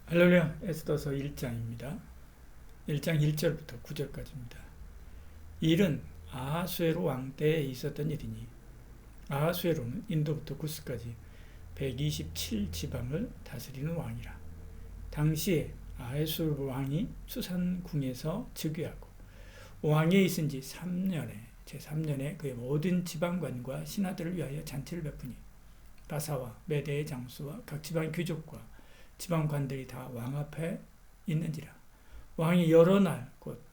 할렐루야, 에스더서 1장입니다. 1장 1절부터 9절까지입니다. 이 일은 아하수에로 왕 때에 있었던 일이니 아하수에로는 인도부터 구스까지 127지방을 다스리는 왕이라. 당시에 아하수에로 왕이 수산궁에서 즉위하고 왕위에 있은 지 3년에 제3년에 그의 모든 지방관과 신하들을 위하여 잔치를 베푸니 바사와 메대의 장수와 각 지방의 귀족과 지방관들이 다 왕 앞에 있는지라. 왕이 여러 날 곧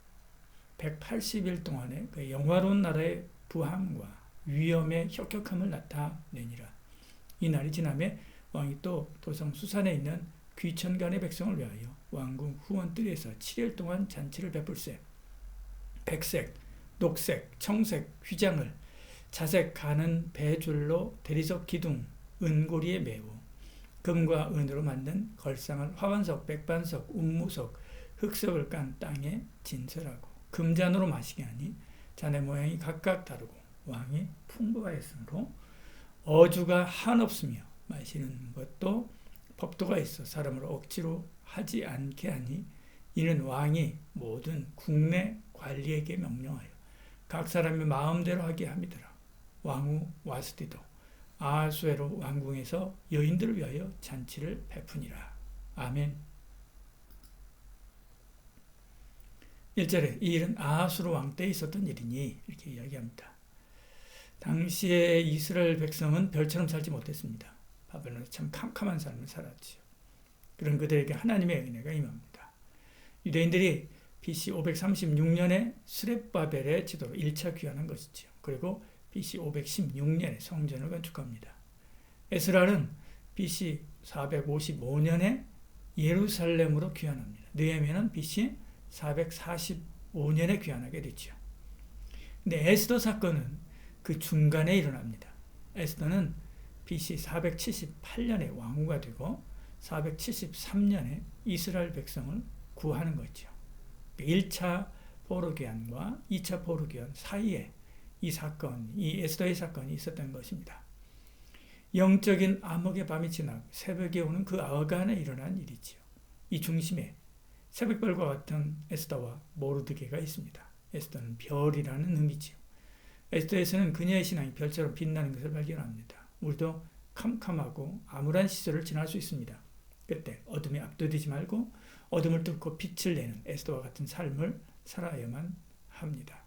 180일 동안에 그 영화로운 나라의 부함과 위엄의 혁혁함을 나타내니라. 이 날이 지나매 왕이 또 도성 수산에 있는 귀천간의 백성을 위하여 왕궁 후원뜰에서 7일 동안 잔치를 베풀세. 백색, 녹색, 청색 휘장을 자색 가는 배줄로 대리석 기둥 은고리에 메고 금과 은으로 만든 걸상을 화관석, 백반석, 운무석, 흑석을 깐 땅에 진설하고 금잔으로 마시게 하니 잔의 모양이 각각 다르고 왕이 풍부하였으므로 어주가 한없으며 마시는 것도 법도가 있어 사람을 억지로 하지 않게 하니 이는 왕이 모든 국내 관리에게 명령하여 각 사람의 마음대로 하게 함이더라. 왕후 와스디도 아하수에로 왕궁에서 여인들을 위하여 잔치를 베푸니라. 아멘. 1절에 이 일은 아하수로 왕 때에 있었던 일이니 이렇게 이야기합니다. 당시에 이스라엘 백성은 별처럼 살지 못했습니다. 바벨론에서 참 캄캄한 삶을 살았지요. 그런 그들에게 하나님의 은혜가 임합니다. 유대인들이 BC 536년에 스렙바벨의 지도로 1차 귀환한 것이지요. 그리고 BC 516년에 성전을 건축합니다. 에스라는 BC 455년에 예루살렘으로 귀환합니다. 느헤미야는 BC 445년에 귀환하게 되죠. 근데 에스더 사건은 그 중간에 일어납니다. 에스더는 BC 478년에 왕후가 되고 473년에 이스라엘 백성을 구하는 거죠. 1차 포로기환과 2차 포로기환 사이에 이 에스더의 사건이 있었던 것입니다. 영적인 암흑의 밤이 지나고 새벽에 오는 그 어간에 일어난 일이지요. 이 중심에 새벽별과 같은 에스더와 모르드게가 있습니다. 에스더는 별이라는 의미지요. 에스더에서는 그녀의 신앙이 별처럼 빛나는 것을 발견합니다. 우리도 캄캄하고 암울한 시절을 지날 수 있습니다. 그때 어둠에 압도되지 말고 어둠을 뚫고 빛을 내는 에스더와 같은 삶을 살아야만 합니다.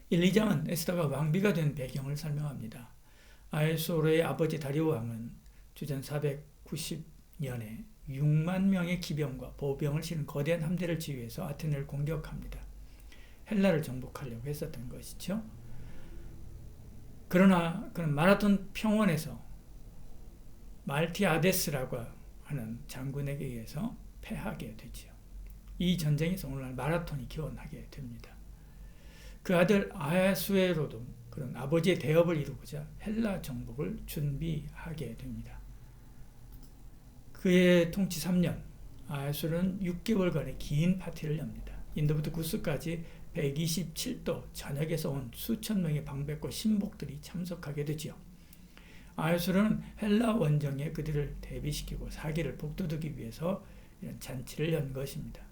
1, 2장은 에스더가 왕비가 된 배경을 설명합니다. 아하수에로의 아버지 다리오 왕은 주전 490년에 6만 명의 기병과 보병을 실은 거대한 함대를 지휘해서 아테네를 공격합니다. 헬라를 정복하려고 했었던 것이죠. 그러나 그는 마라톤 평원에서 말티아데스라고 하는 장군에게 의해서 패하게 되죠. 이 전쟁에서 오늘날 마라톤이 기원하게 됩니다. 그 아들 아하수에로도 그런 아버지의 대업을 이루고자 헬라 정복을 준비하게 됩니다. 그의 통치 3년, 아하수에로는 6개월간의 긴 파티를 엽니다. 인도부터 구스까지 127도 전역에서 온 수천 명의 방백과 신복들이 참석하게 되지요. 아하수에로는 헬라 원정에 그들을 대비시키고 사기를 북돋우기 위해서 이런 잔치를 연 것입니다.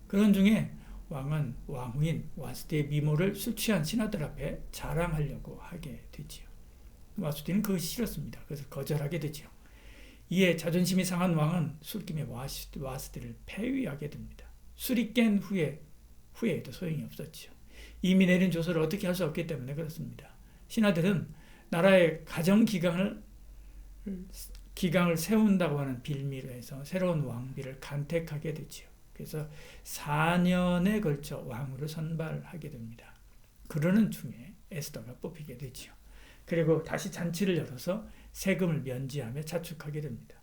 그런 중에 왕은 왕후인 와스디의 미모를 술 취한 신하들 앞에 자랑하려고 하게 되지요. 와스디는 그것이 싫었습니다. 그래서 거절하게 되지요. 이에 자존심이 상한 왕은 술김에 와스디를 폐위하게 됩니다. 술이 깬 후에도 소용이 없었지요. 이미 내린 조서를 어떻게 할 수 없기 때문에 그렇습니다. 신하들은 나라의 가정기강을 세운다고 하는 빌미로 해서 새로운 왕비를 간택하게 되지요. 그래서 4년에 걸쳐 왕으로 선발하게 됩니다. 그러는 중에 에스더가 뽑히게 되지요. 그리고 다시 잔치를 열어서 세금을 면제하며 자축하게 됩니다.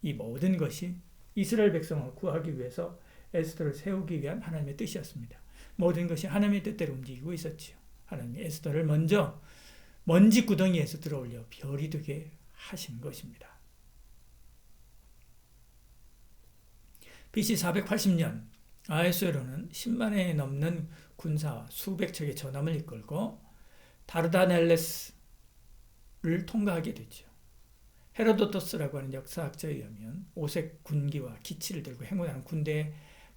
이 모든 것이 이스라엘 백성을 구하기 위해서 에스더를 세우기 위한 하나님의 뜻이었습니다. 모든 것이 하나님의 뜻대로 움직이고 있었지요. 하나님이 에스더를 먼저 먼지 구덩이에서 들어올려 별이 되게 하신 것입니다. BC 480년 아하수에로는 10만에 넘는 군사와 수백 척의 전함을 이끌고 다르다넬레스를 통과하게 되죠. 헤로도토스라고 하는 역사학자에 의하면 오색 군기와 기치를 들고 행군하는 군대의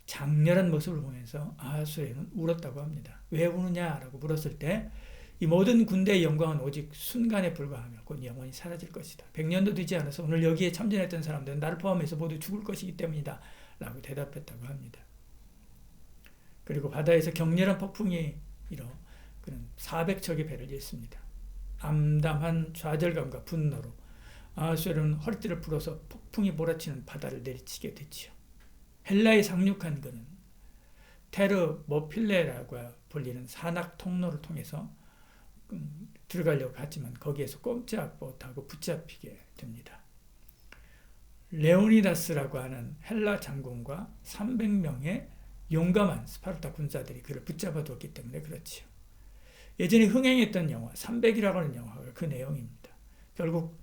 장렬한 모습을 보면서 아하수에로는 울었다고 합니다. 왜 우느냐라고 물었을 때 이 모든 군대의 영광은 오직 순간에 불과하며 곧 영원히 사라질 것이다. 100년도 되지 않아서 오늘 여기에 참전했던 사람들은 나를 포함해서 모두 죽을 것이기 때문이다 라고 대답했다고 합니다. 그리고 바다에서 격렬한 폭풍이 일어 그는 400척의 배를 잃습니다. 암담한 좌절감과 분노로 아하수에로는 허리띠를 풀어서 폭풍이 몰아치는 바다를 내리치게 됐지요. 헬라에 상륙한 그는 테르모필레라고 불리는 산악 통로를 통해서 들어가려고 하지만 거기에서 꼼짝 못하고 붙잡히게 됩니다. 레오니다스라고 하는 헬라 장군과 300명의 용감한 스파르타 군사들이 그를 붙잡아두었기 때문에 그렇지요. 예전에 흥행했던 영화 300이라고 하는 영화가 그 내용입니다. 결국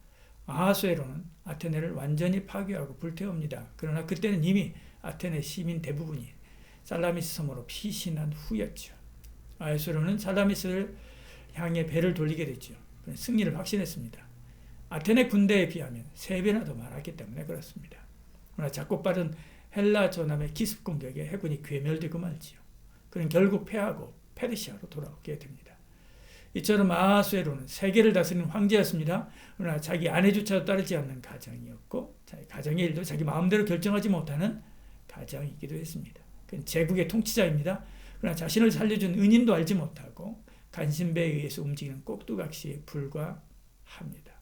아하수에로는 아테네를 완전히 파괴하고 불태웁니다. 그러나 그때는 이미 아테네 시민 대부분이 살라미스 섬으로 피신한 후였죠. 아하수에로는 살라미스를 향해 배를 돌리게 됐죠. 승리를 확신했습니다. 아테네 군대에 비하면 3배나 더 많았기 때문에 그렇습니다. 그러나 작고 빠른 헬라 전함의 기습 공격에 해군이 괴멸되고 말지요. 그는 결국 패하고 페르시아로 돌아오게 됩니다. 이처럼 아하수에로는 세계를 다스리는 황제였습니다. 그러나 자기 아내조차도 따르지 않는 가정이었고 가정의 일도 자기 마음대로 결정하지 못하는 가정이기도 했습니다. 그는 제국의 통치자입니다. 그러나 자신을 살려준 은인도 알지 못하고 간신배에 의해서 움직이는 꼭두각시에 불과합니다.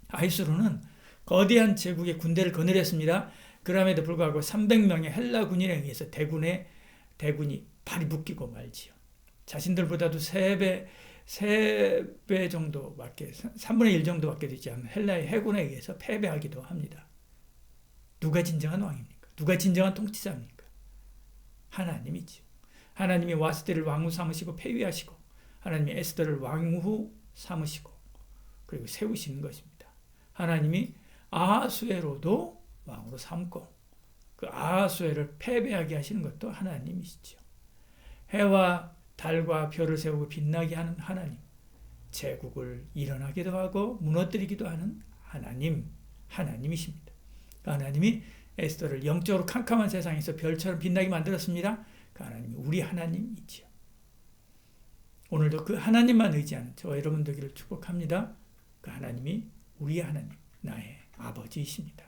아하수에로는 거대한 제국의 군대를 거느렸습니다. 그럼에도 불구하고 300명의 헬라 군인에 의해서 대군이 발이 묶이고 말지요. 자신들보다도 3배 정도밖에 3분의 1 정도밖에 되지 않는 헬라의 해군에 의해서 패배하기도 합니다. 누가 진정한 왕입니까? 누가 진정한 통치자입니까? 하나님이지요. 하나님이 와스데를 왕후 삼으시고 폐위하시고 하나님이 에스더를 왕후 삼으시고 그리고 세우시는 것입니다. 하나님이 아하수에로도 왕으로 삼고 그 아하수에를 패배하게 하시는 것도 하나님이시죠. 해와 달과 별을 세우고 빛나게 하는 하나님, 제국을 일어나기도 하고 무너뜨리기도 하는 하나님이십니다. 그 하나님이 에스더를 영적으로 캄캄한 세상에서 별처럼 빛나게 만들었습니다. 그 하나님이 우리 하나님이지요. 오늘도 그 하나님만 의지하는 저와 여러분 되기를 축복합니다. 그 하나님이 우리 하나님, 나의 아버지이십니다.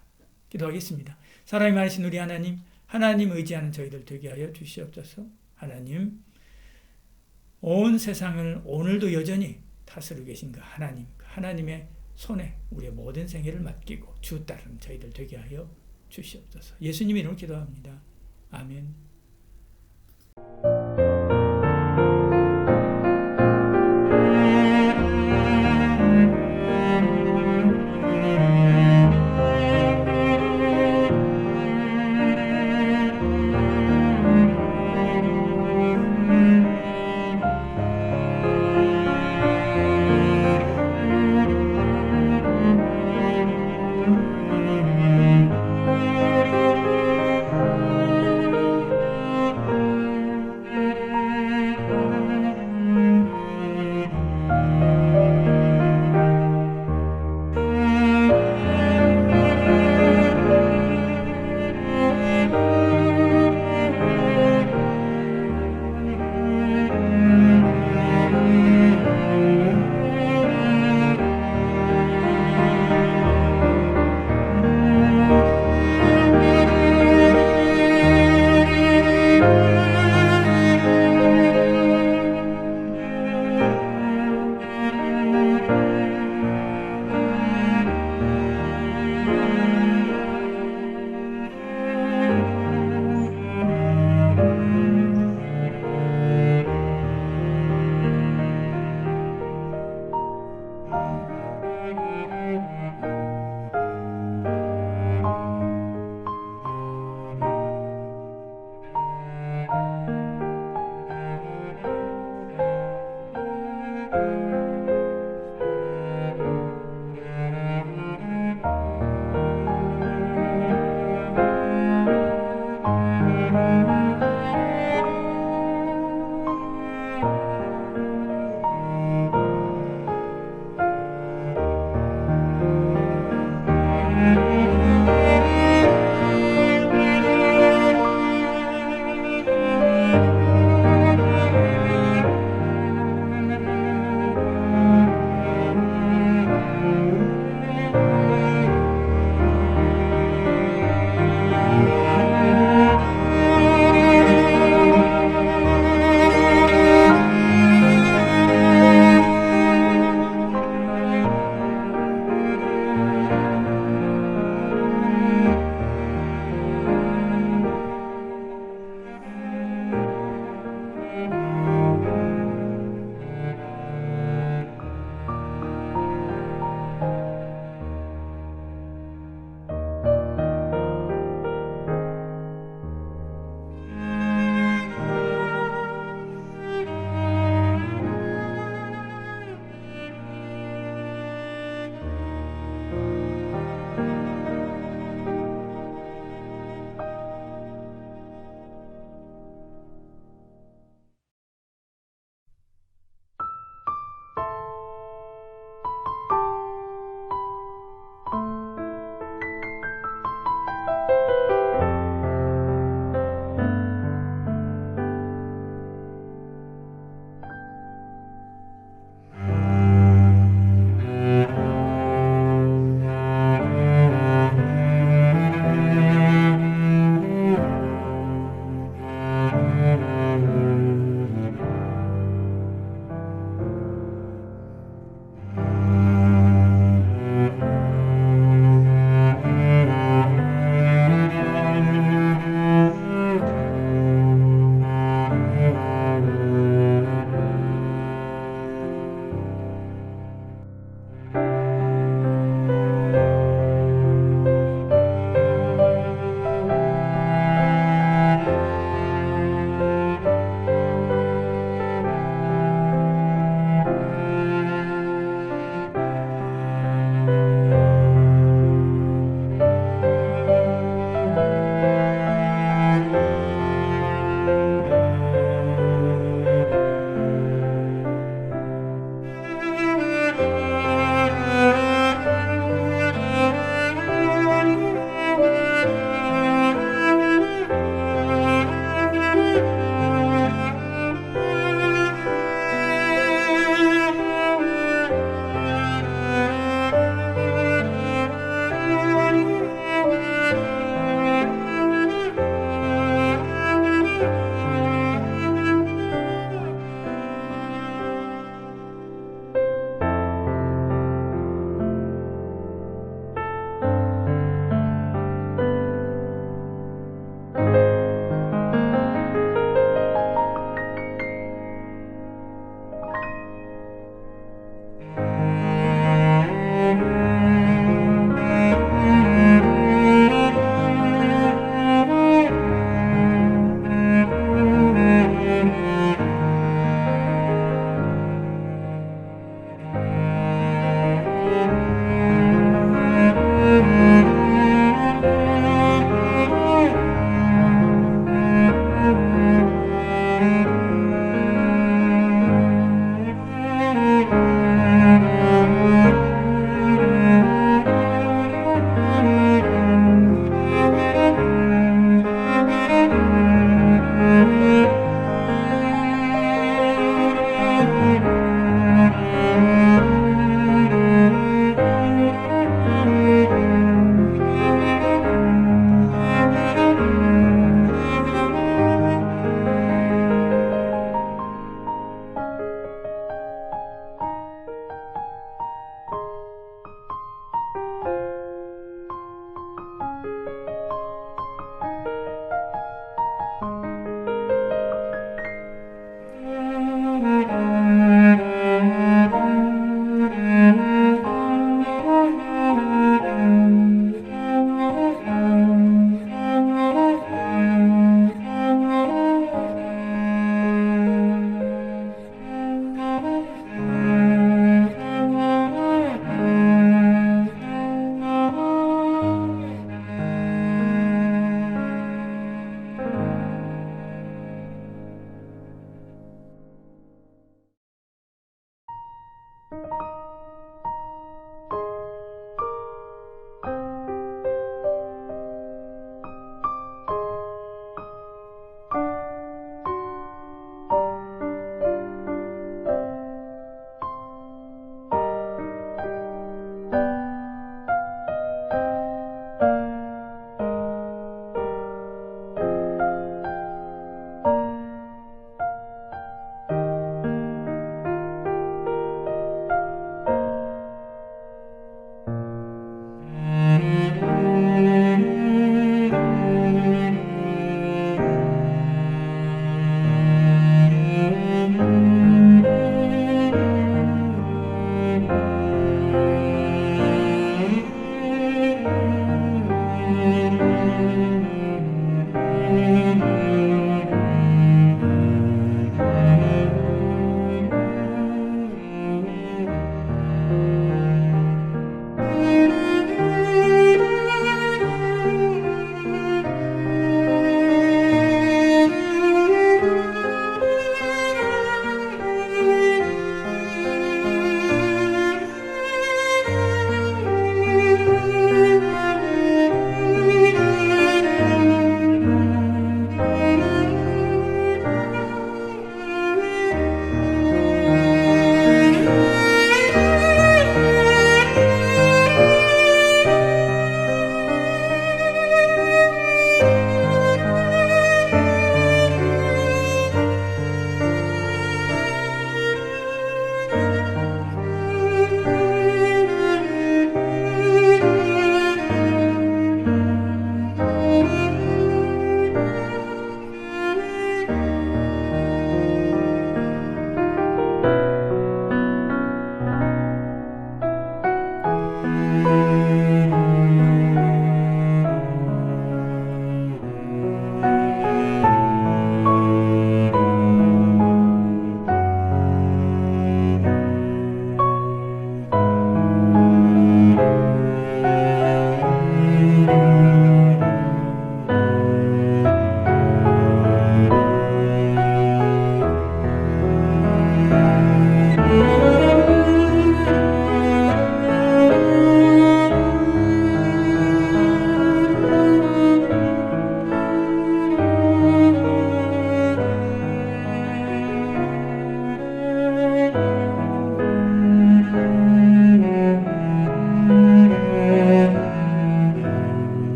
기도하겠습니다. 사랑이 많으신 우리 하나님 의지하는 저희들 되게 하여 주시옵소서. 하나님, 온 세상을 오늘도 여전히 다스리고 계신 그 하나님의 손에 우리의 모든 생애를 맡기고 주 따르는 저희들 되게 하여 주시옵소서. 예수님 이름으로 기도합니다. 아멘.